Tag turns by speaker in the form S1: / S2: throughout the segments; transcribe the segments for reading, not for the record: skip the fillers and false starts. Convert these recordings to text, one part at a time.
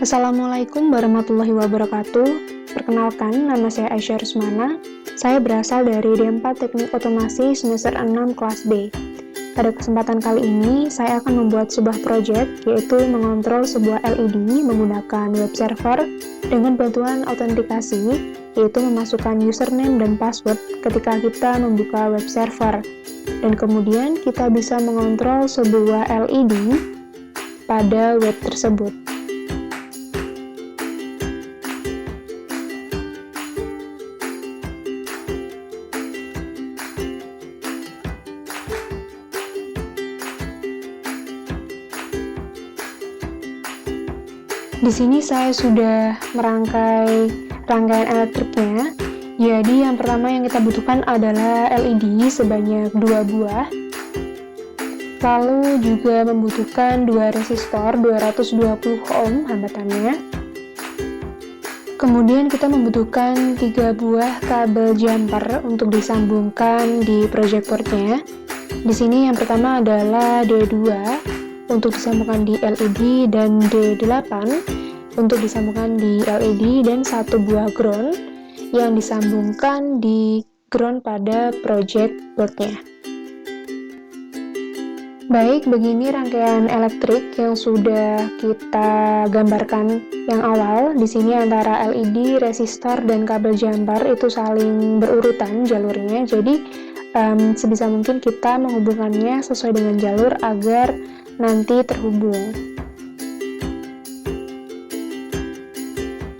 S1: Assalamualaikum warahmatullahi wabarakatuh. Perkenalkan, nama saya Aisyah Rusmana. Saya berasal dari D4 Teknik Otomasi semester 6 kelas B. Pada kesempatan kali ini, saya akan membuat sebuah proyek, yaitu mengontrol sebuah LED menggunakan web server dengan bantuan autentikasi, yaitu memasukkan username dan password ketika kita membuka web server. Dan kemudian kita bisa mengontrol sebuah LED pada web tersebut. Di sini saya sudah merangkai rangkaian elektriknya. Jadi yang pertama yang kita butuhkan adalah LED sebanyak 2 buah. Lalu juga membutuhkan 2 resistor 220 ohm hambatannya. Kemudian kita membutuhkan 3 buah kabel jumper untuk disambungkan di project board-nya. Di sini yang pertama adalah D2 untuk disambungkan di LED dan D8 untuk disambungkan di LED dan 1 buah ground yang disambungkan di ground pada project board-nya. Baik, begini rangkaian elektrik yang sudah kita gambarkan yang awal. Di sini antara LED, resistor, dan kabel jumper itu saling berurutan jalurnya. Jadi sebisa mungkin kita menghubungkannya sesuai dengan jalur agar nanti terhubung.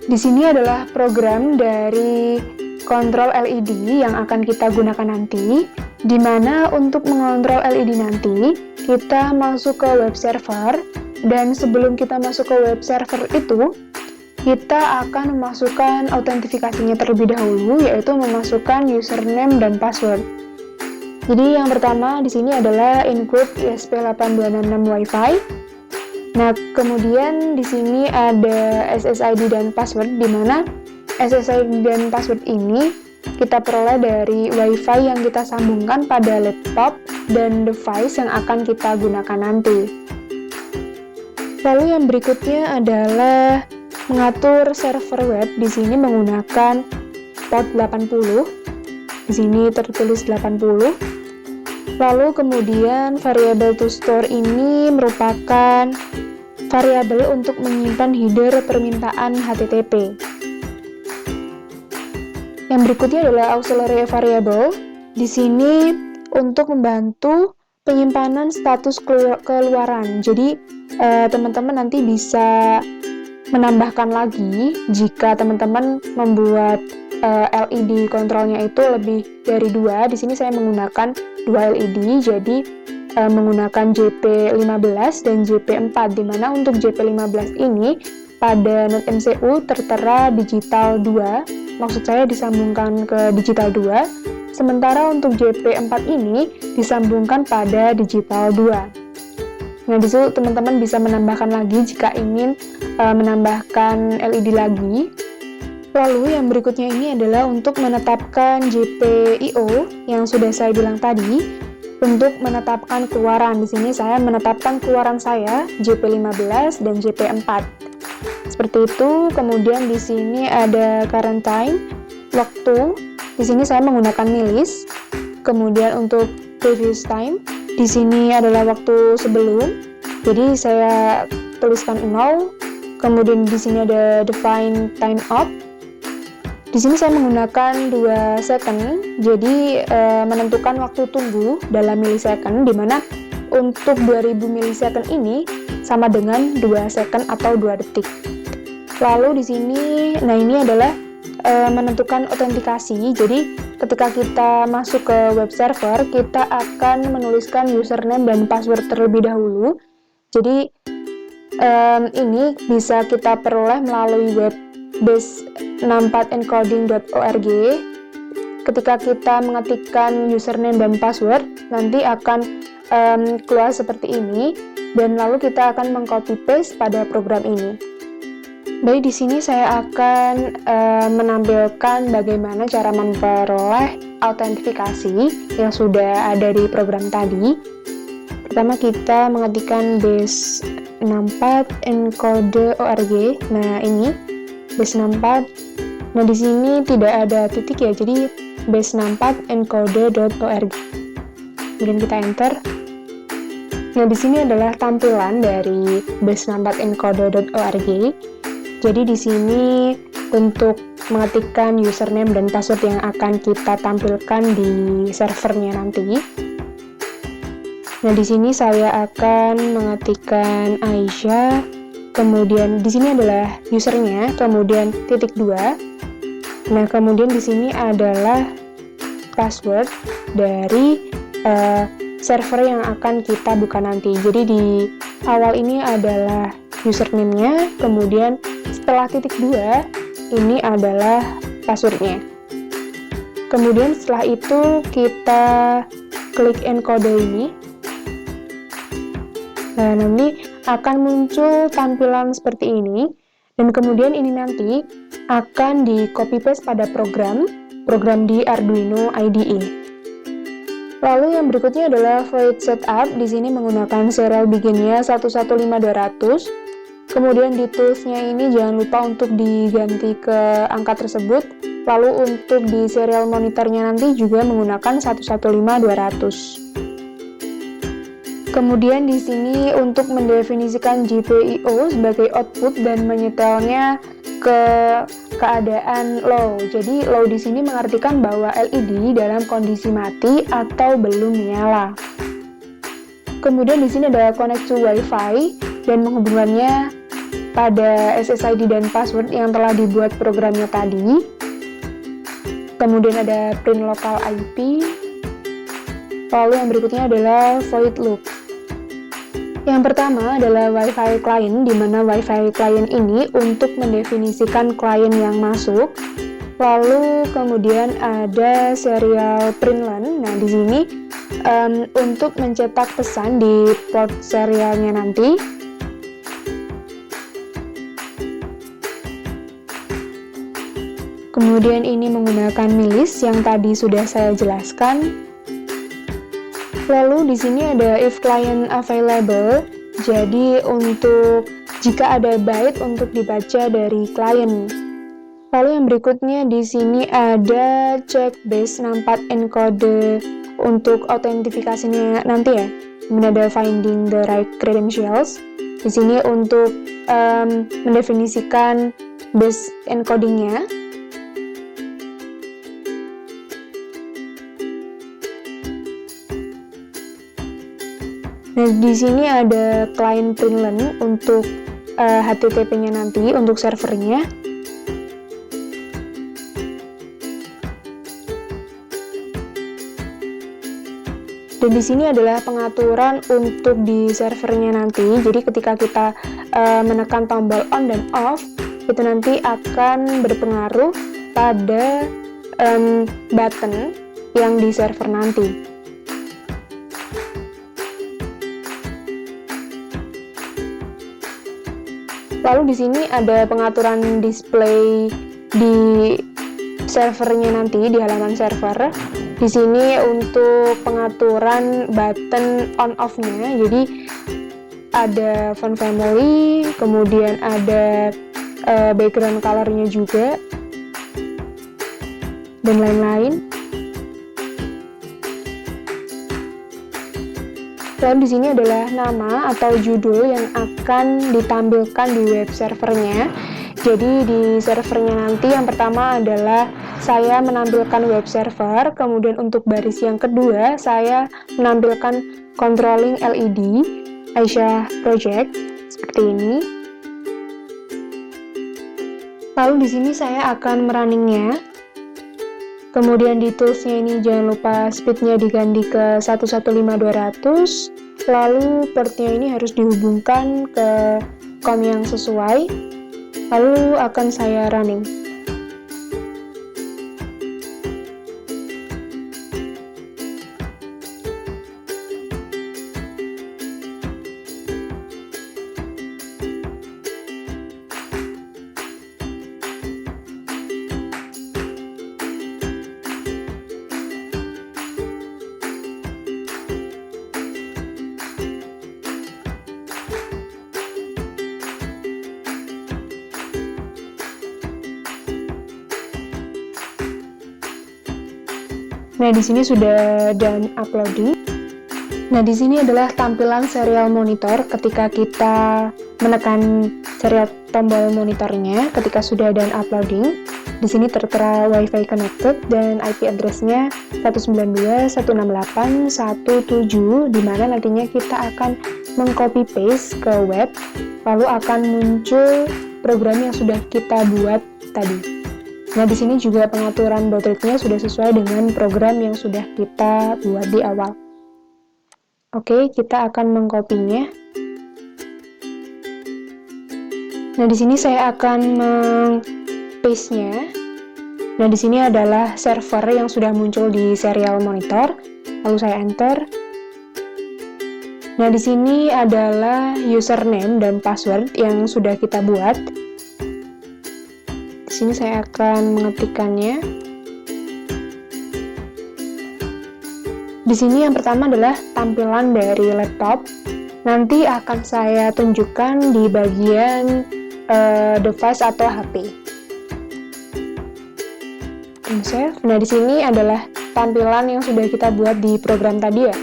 S1: Di sini adalah program dari kontrol LED yang akan kita gunakan nanti, di mana untuk mengontrol LED nanti, kita masuk ke web server, dan sebelum kita masuk ke web server itu, kita akan memasukkan autentifikasinya terlebih dahulu, yaitu memasukkan username dan password. Jadi yang pertama di sini adalah include ESP8266 Wi-Fi. Nah, kemudian di sini ada SSID dan password, di mana SSID dan password ini kita peroleh dari Wi-Fi yang kita sambungkan pada laptop dan device yang akan kita gunakan nanti. Lalu yang berikutnya adalah mengatur server web. Di sini menggunakan port 80. Di sini tertulis 80. Lalu kemudian variable to store ini merupakan variabel untuk menyimpan header permintaan HTTP. Yang berikutnya adalah auxiliary variable. Di sini untuk membantu penyimpanan status keluaran. Jadi teman-teman nanti bisa menambahkan lagi jika teman-teman membuat LED kontrolnya itu lebih dari 2. Di sini saya menggunakan 2 LED, jadi menggunakan JP15 dan JP4, di mana untuk JP15 ini pada NOT MCU tertera digital 2, maksud saya disambungkan ke digital 2, sementara untuk JP4 ini disambungkan pada digital 2. Nah, disitu teman-teman bisa menambahkan lagi jika ingin menambahkan LED lagi. Lalu yang berikutnya ini adalah untuk menetapkan JPIO yang sudah saya bilang tadi, untuk menetapkan keluaran. Di sini saya menetapkan keluaran saya JP15 dan JP4. Seperti itu. Kemudian di sini ada current time, waktu. Di sini saya menggunakan milis. Kemudian untuk previous time, di sini adalah waktu sebelum. Jadi saya tuliskan 0. Kemudian di sini ada define time out. Di sini saya menggunakan 2 second, jadi menentukan waktu tunggu dalam millisecond, di mana untuk 2000 millisecond ini sama dengan 2 second atau 2 detik. Lalu di sini, nah ini adalah menentukan autentikasi. Jadi ketika kita masuk ke web server, kita akan menuliskan username dan password terlebih dahulu. Jadi ini bisa kita peroleh melalui web base64encoding.org. Ketika kita mengetikkan username dan password, nanti akan keluar seperti ini, dan lalu kita akan mengcopy paste pada program ini. Baik, di sini saya akan menampilkan bagaimana cara memperoleh autentifikasi yang sudah ada di program tadi. Pertama kita mengetikkan base64 encode.org. Nah, ini base64. Nah, di sini tidak ada titik ya, jadi base64 encode.org. Kemudian kita enter. Nah, di sini adalah tampilan dari base64 encode.org. Jadi di sini untuk mengetikkan username dan password yang akan kita tampilkan di servernya nanti. Nah, di sini saya akan mengetikkan Aisyah, kemudian di sini adalah usernya, kemudian *2. Nah, kemudian di sini adalah password dari server yang akan kita buka nanti. Jadi di awal ini adalah username-nya, kemudian setelah *2 ini adalah passwordnya. Kemudian setelah itu kita klik encode ini. Nah, nanti akan muncul tampilan seperti ini, dan kemudian ini nanti akan di copy paste pada program di Arduino IDE. Lalu yang berikutnya adalah void setup. Di sini menggunakan serial bikinnya 115200. Kemudian di toolsnya ini jangan lupa untuk diganti ke angka tersebut. Lalu untuk di serial monitornya nanti juga menggunakan 115200. Kemudian di sini untuk mendefinisikan GPIO sebagai output dan menyetelnya ke keadaan low. Jadi low di sini mengartikan bahwa LED dalam kondisi mati atau belum menyala. Kemudian di sini ada connect to Wi-Fi dan menghubungkannya pada SSID dan password yang telah dibuat programnya tadi. Kemudian ada print local IP. Lalu yang berikutnya adalah void loop. Yang pertama adalah Wi-Fi client, di mana Wi-Fi client ini untuk mendefinisikan klien yang masuk. Lalu kemudian ada serial println. Nah, di sini untuk mencetak pesan di port serialnya nanti. Kemudian ini menggunakan milis yang tadi sudah saya jelaskan. Lalu di sini ada if client available. Jadi untuk jika ada byte untuk dibaca dari klien. Lalu yang berikutnya di sini ada check base64 encode untuk autentifikasinya nanti ya. Kemudian ada finding the right credentials. Di sini untuk mendefinisikan base encodingnya. Nah, di sini ada client println untuk HTTP-nya nanti, untuk servernya. Dan di sini adalah pengaturan untuk di servernya nanti. Jadi ketika kita menekan tombol on dan off, itu nanti akan berpengaruh pada button yang di server nanti. Lalu di sini ada pengaturan display di servernya nanti, di halaman server. Di sini untuk pengaturan button on off-nya, jadi ada font family, kemudian ada background color-nya juga, dan lain-lain. Lalu di sini adalah nama atau judul yang akan ditampilkan di web servernya. Jadi di servernya nanti yang pertama adalah saya menampilkan web server, kemudian untuk baris yang kedua saya menampilkan controlling LED Aisyah Project seperti ini. Lalu di sini saya akan merunningnya. Kemudian di toolsnya ini jangan lupa speednya diganti ke 115200. Lalu portnya ini harus dihubungkan ke COM yang sesuai. Lalu akan saya running. Nah, di sini sudah done uploading. Nah, di sini adalah tampilan serial monitor ketika kita menekan serial tombol monitornya ketika sudah done uploading. Di sini tertera Wi-Fi connected dan IP address-nya 192.168.1.7, di mana nantinya kita akan mengcopy paste ke web, lalu akan muncul program yang sudah kita buat tadi. Nah, di sini juga pengaturan baud rate-nya sudah sesuai dengan program yang sudah kita buat di awal. Oke, kita akan mengkopinya. Nah, di sini saya akan meng-paste-nya. Nah, di sini adalah server yang sudah muncul di serial monitor. Lalu saya enter. Nah, di sini adalah username dan password yang sudah kita buat. Di sini saya akan mengetikkannya. Di sini yang pertama adalah tampilan dari laptop. Nanti akan saya tunjukkan di bagian device atau HP. Save. Nah, di sini adalah tampilan yang sudah kita buat di program tadi ya.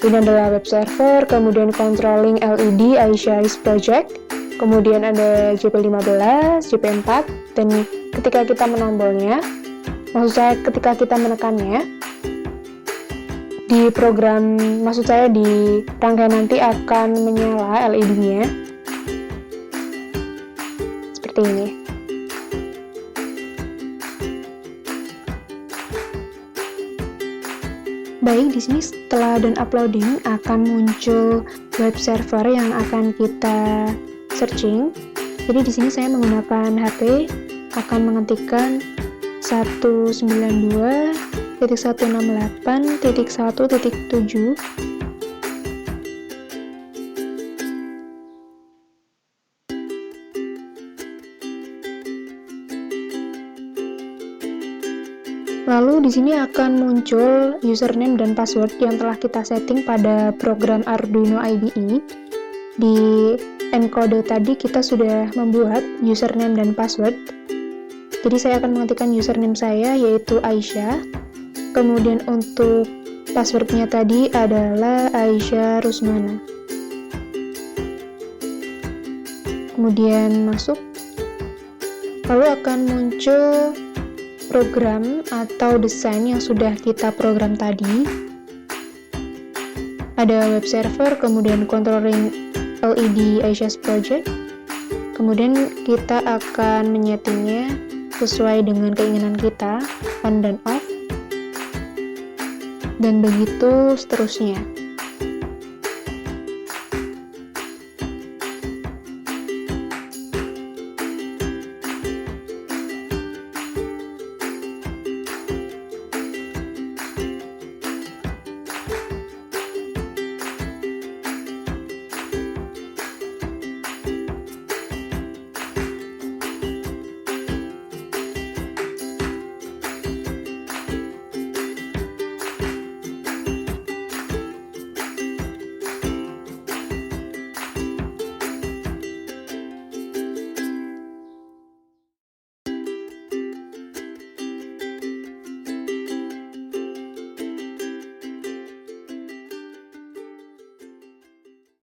S1: Ini adalah web server, kemudian controlling LED Aisyah project, kemudian ada JP15, JP4, dan ketika kita menombolnya, maksud saya ketika kita menekannya, di program, maksud saya di rangkaian nanti akan menyala LED-nya seperti ini. Baik, di sini setelah dan uploading akan muncul web server yang akan kita searching. Jadi di sini saya menggunakan HP, akan mengetikkan 192.168.1.7. Lalu di sini akan muncul username dan password yang telah kita setting pada program Arduino IDE. Di encode tadi kita sudah membuat username dan password. Jadi saya akan mengetikkan username saya yaitu Aisyah. Kemudian untuk passwordnya tadi adalah Aisyah Rusmana. Kemudian masuk. Lalu akan muncul program atau desain yang sudah kita program tadi. Ada web server, kemudian controlling LED Aisyah's project. Kemudian kita akan menyetingnya sesuai dengan keinginan kita, on dan off. Dan begitu seterusnya.